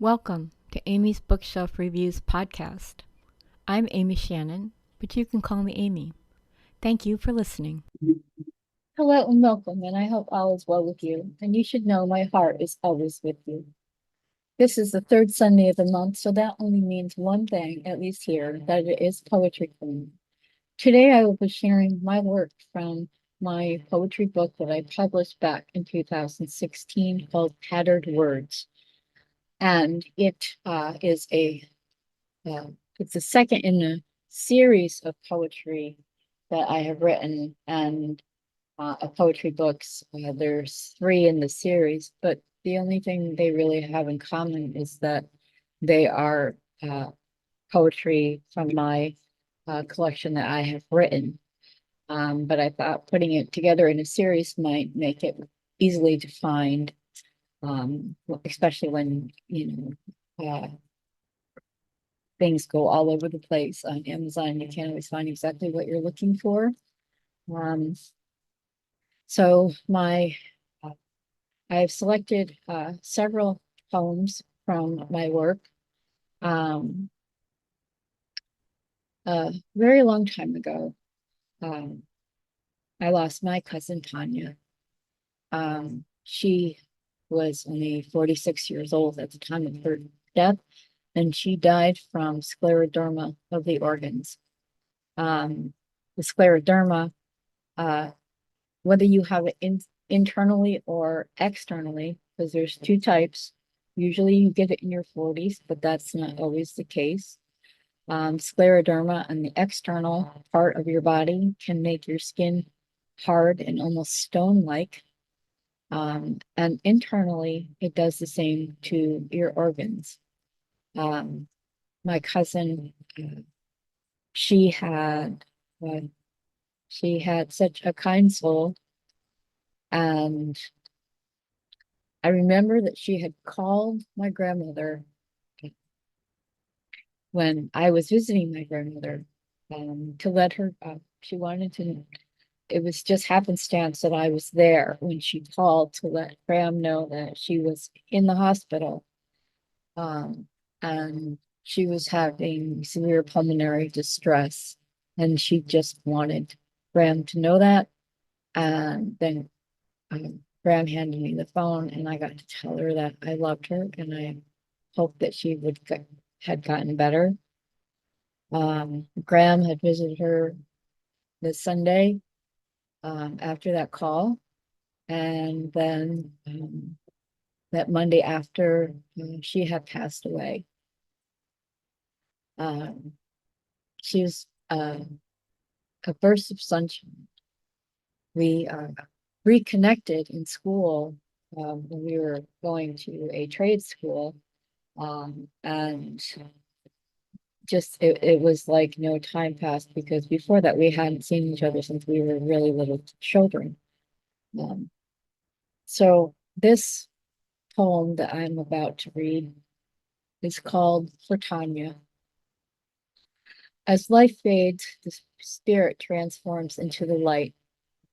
Welcome to Amy's Bookshelf Reviews podcast. I'm Amy Shannon, but you can call me Amy. Thank you for listening. Hello and welcome, and I hope all is well with you. And you should know my heart is always with you. This is the third Sunday of the month, so that only means one thing, at least here, that it is Poetry Queen. Today I will be sharing my work from my poetry book that I published back in 2016 called Tattered Words. And is it's the second in a series of poetry that I have written, and of poetry books. There's three in the series, but the only thing they really have in common is that they are poetry from my collection that I have written. But I thought putting it together in a series might make it easily to find, especially when, things go all over the place on Amazon. You can't always find exactly what you're looking for. Um, so my I've selected several poems from my work. Um, a very long time ago, um, I lost my cousin Tanya. She was only 46 years old at the time of her death, and she died from scleroderma of the organs. The scleroderma, uh, whether you have it internally or externally, because there's two types. Usually you get it in your 40s, but that's not always the case. Scleroderma on the external part of your body can make your skin hard and almost stone-like. And internally, it does the same to your organs. My cousin, she had uh, she had such a kind soul, and I remember that she had called my grandmother when I was visiting my grandmother, to let her, she wanted to, it was just happenstance that I was there when she called to let Graham know that she was in the hospital. And she was having severe pulmonary distress, and she just wanted Graham to know that. And then Graham handed me the phone, and I got to tell her that I loved her and I hoped that she had gotten better. Graham had visited her this Sunday after that call, and then that Monday after, she had passed away. Um, she was a burst of sunshine. We reconnected in school when we were going to a trade school, and just it was like no time passed, because before that we hadn't seen each other since we were really little children. Um, so this poem that I'm about to read is called For Tanya. As life fades, the spirit transforms into the light,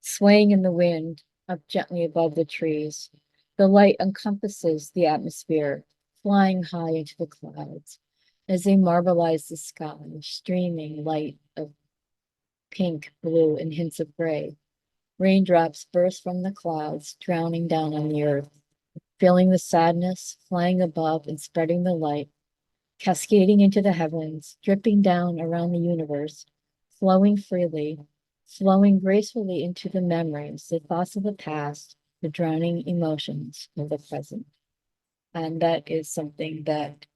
swaying in the wind up gently above the trees. The light encompasses the atmosphere, flying high into the clouds as they marbleize the sky, streaming light of pink, blue, and hints of gray. Raindrops burst from the clouds, drowning down on the earth, feeling the sadness, flying above and spreading the light, cascading into the heavens, dripping down around the universe, flowing freely, flowing gracefully into the memories, the thoughts of the past, the drowning emotions of the present. And that is something that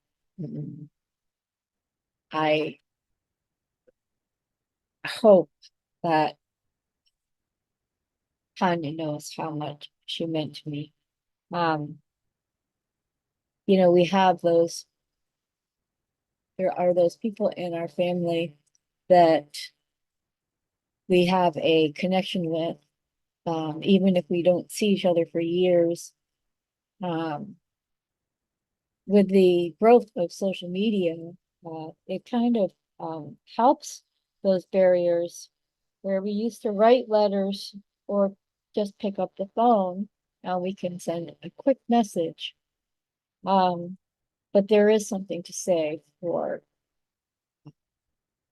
I hope that Tanya knows how much she meant to me. Um, we have there are those people in our family that we have a connection with, even if we don't see each other for years. Um, with the growth of social media, it kind of helps those barriers where we used to write letters or just pick up the phone. Now we can send a quick message. Um, But there is something to say for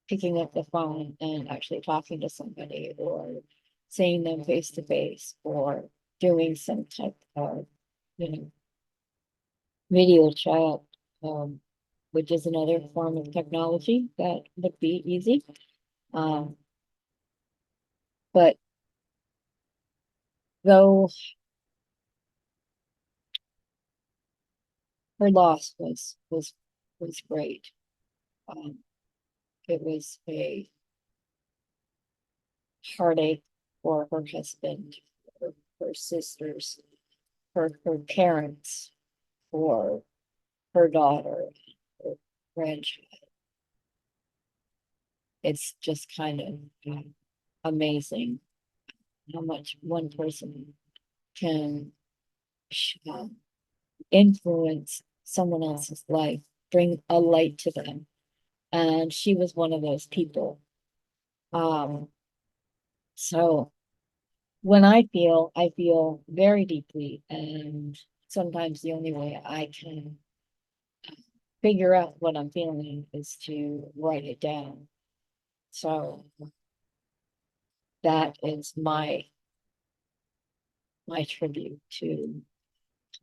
picking up the phone and actually talking to somebody, or seeing them face to face, or doing some type of, you know, video chat, um, which is another form of technology that would be easy. Um, but though her loss was great, um, it was a heartache for her husband, for her sisters, for her parents, for her daughter, her grandchild. It's just kind of amazing how much one person can um, influence someone else's life, bring a light to them. And she was one of those people. Um, so when I feel very deeply, and sometimes the only way I can figure out what I'm feeling is to write it down. So that is my tribute to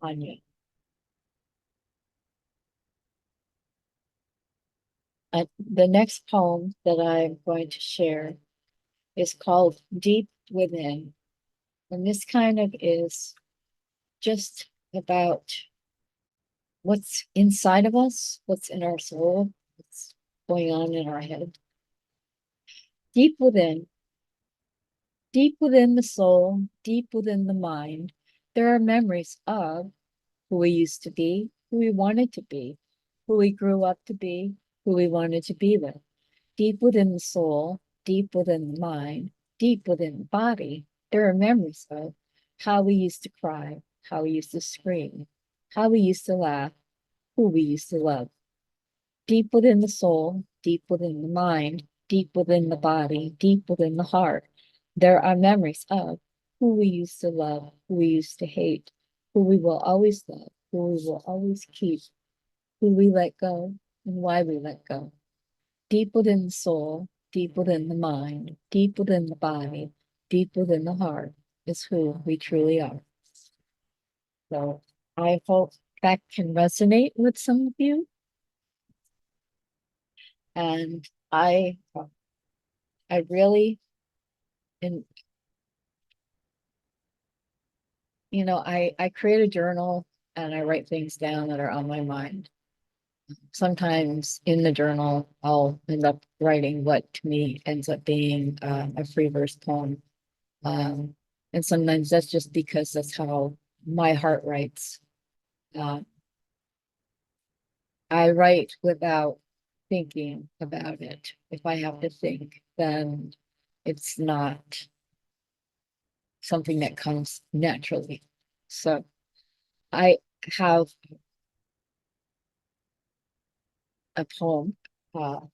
Tanya. The next poem that I'm going to share is called Deep Within. And this kind of is just about what's inside of us, what's in our soul, what's going on in our head. Deep within, deep within the soul, deep within the mind, there are memories of who we used to be, who we wanted to be, who we grew up to be, who we wanted to be with. Deep within the soul, deep within the mind, deep within the body, there are memories of how we used to cry, how we used to scream, how we used to laugh, who we used to love. Deep within the soul, deep within the mind, deep within the body, deep within the heart, there are memories of who we used to love, who we used to hate, who we will always love, who we will always keep, who we let go, and why we let go. Deep within the soul, deep within the mind, deep within the body, deep within the heart is who we truly are. So I hope that can resonate with some of you. And I really, and I create a journal and I write things down that are on my mind. Sometimes in the journal, I'll end up writing what to me ends up being a free verse poem. Um, and sometimes that's just because that's how my heart writes. Uh, I write without thinking about it. If I have to think, then it's not something that comes naturally. So I have a poem,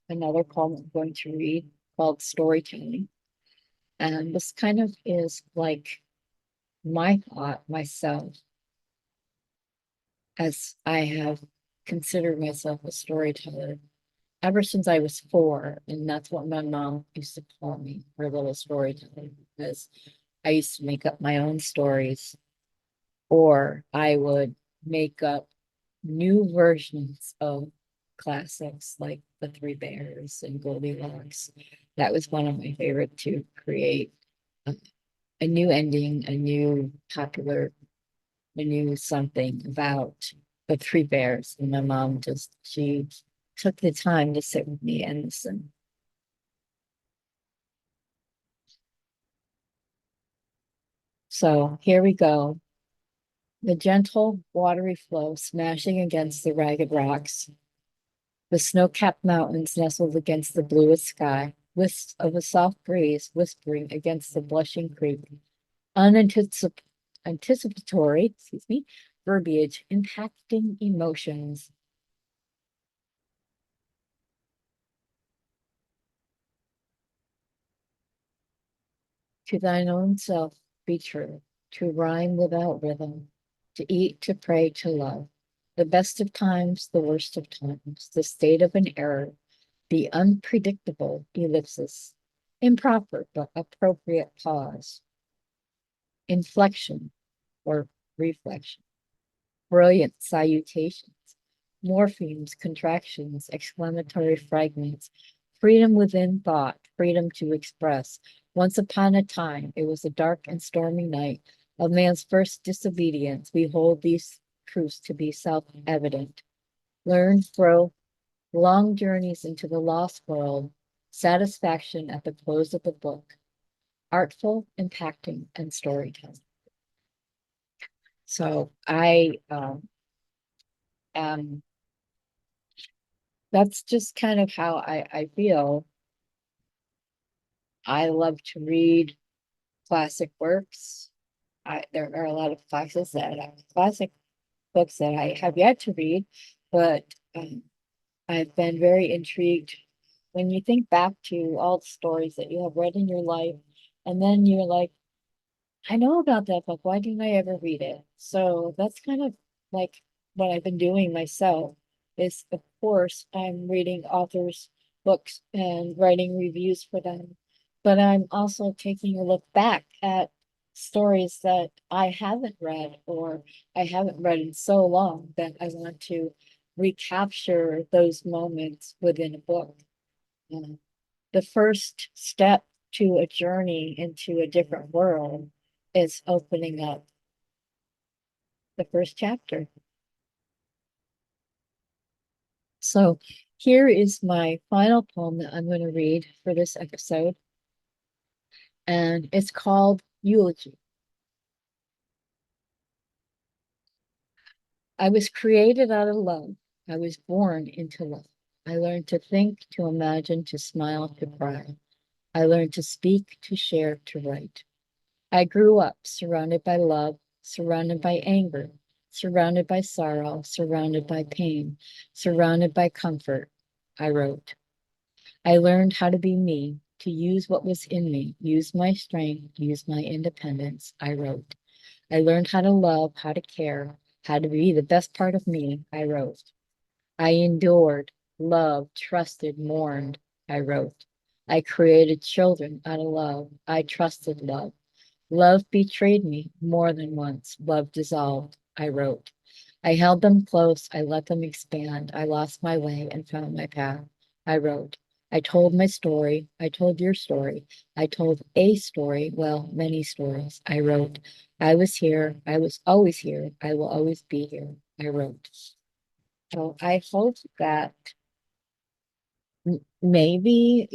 another poem I'm going to read called Storytelling. And this kind of is like my thought myself, as I have considered myself a storyteller ever since I was 4. And that's what my mom used to call me, her little storyteller, because I used to make up my own stories, or I would make up new versions of classics like The Three Bears and Goldilocks. That was one of my favorite to create a, a new ending, a new something about the Three Bears. And my mom she took the time to sit with me and listen. So here we go. The gentle, watery flow smashing against the ragged rocks. The snow-capped mountains nestled against the bluest sky, wisps of a soft breeze whispering against the blushing creek. Anticipatory, verbiage impacting emotions. To thine own self be true, to rhyme without rhythm, to eat, to pray, to love. The best of times, the worst of times, the state of an error, the unpredictable ellipsis, improper but appropriate pause, inflection or reflection, brilliant salutations, morphemes, contractions, exclamatory fragments, freedom within thought, freedom to express. Once upon a time, it was a dark and stormy night of man's first disobedience. We hold these truths to be self-evident. Learn, grow, long journeys into the lost world, satisfaction at the close of the book, artful, impacting, and storytelling. So I am, that's just kind of how I feel. I love to read classic works. There are a lot of classic books that I have yet to read, but I've been very intrigued when you think back to all the stories that you have read in your life, and then you're like, I know about that book. Why didn't I ever read it? So that's kind of like what I've been doing myself. Is of course I'm reading authors' books and writing reviews for them, but I'm also taking a look back at stories that I haven't read or I haven't read in so long that I want to recapture those moments within a book. The first step to a journey into a different world is opening up the first chapter. So here is my final poem that I'm going to read for this episode, and it's called Eulogy. I was created out of love. I was born into love. I learned to think, to imagine, to smile, to cry. I learned to speak, to share, to write. I grew up surrounded by love, surrounded by anger, surrounded by sorrow, surrounded by pain, surrounded by comfort. I wrote. I learned how to be me, to use what was in me, use my strength, use my independence. I wrote. I learned how to love, how to care, how to be the best part of me. I wrote. I endured, loved, trusted, mourned. I wrote. I created children out of love. I trusted love. Love betrayed me more than once. Love dissolved. I wrote. I held them close. I let them expand. I lost my way and found my path. I wrote. I told my story. I told your story. I told a story. Well, many stories. I wrote. I was here. I was always here. I will always be here. I wrote. So I hope that maybe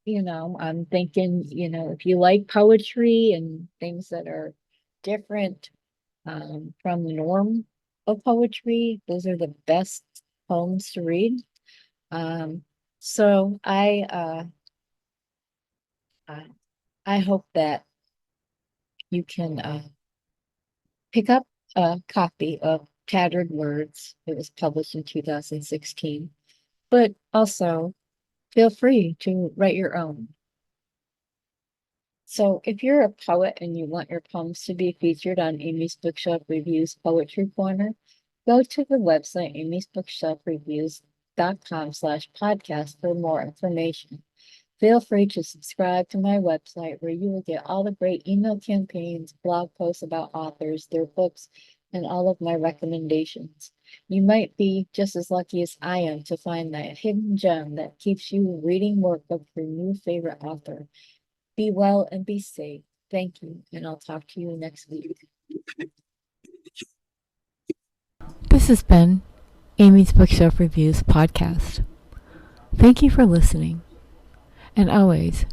I'm thinking, if you like poetry and things that are different from the norm of poetry, those are the best poems to read. So I hope that you can pick up a copy of Tattered Words. It was published in 2016, but also feel free to write your own. So if you're a poet and you want your poems to be featured on Amy's Bookshelf Reviews Poetry Corner, go to the website amysbookshelfreviews.com/podcast for more information. Feel free to subscribe to my website where you will get all the great email campaigns, blog posts about authors, their books, and all of my recommendations. You might be just as lucky as I am to find that hidden gem that keeps you reading work of your new favorite author. Be well and be safe. Thank you, and I'll talk to you next week. This has been Amy's Bookshelf Reviews podcast. Thank you for listening. And always,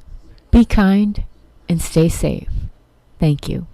be kind and stay safe. Thank you.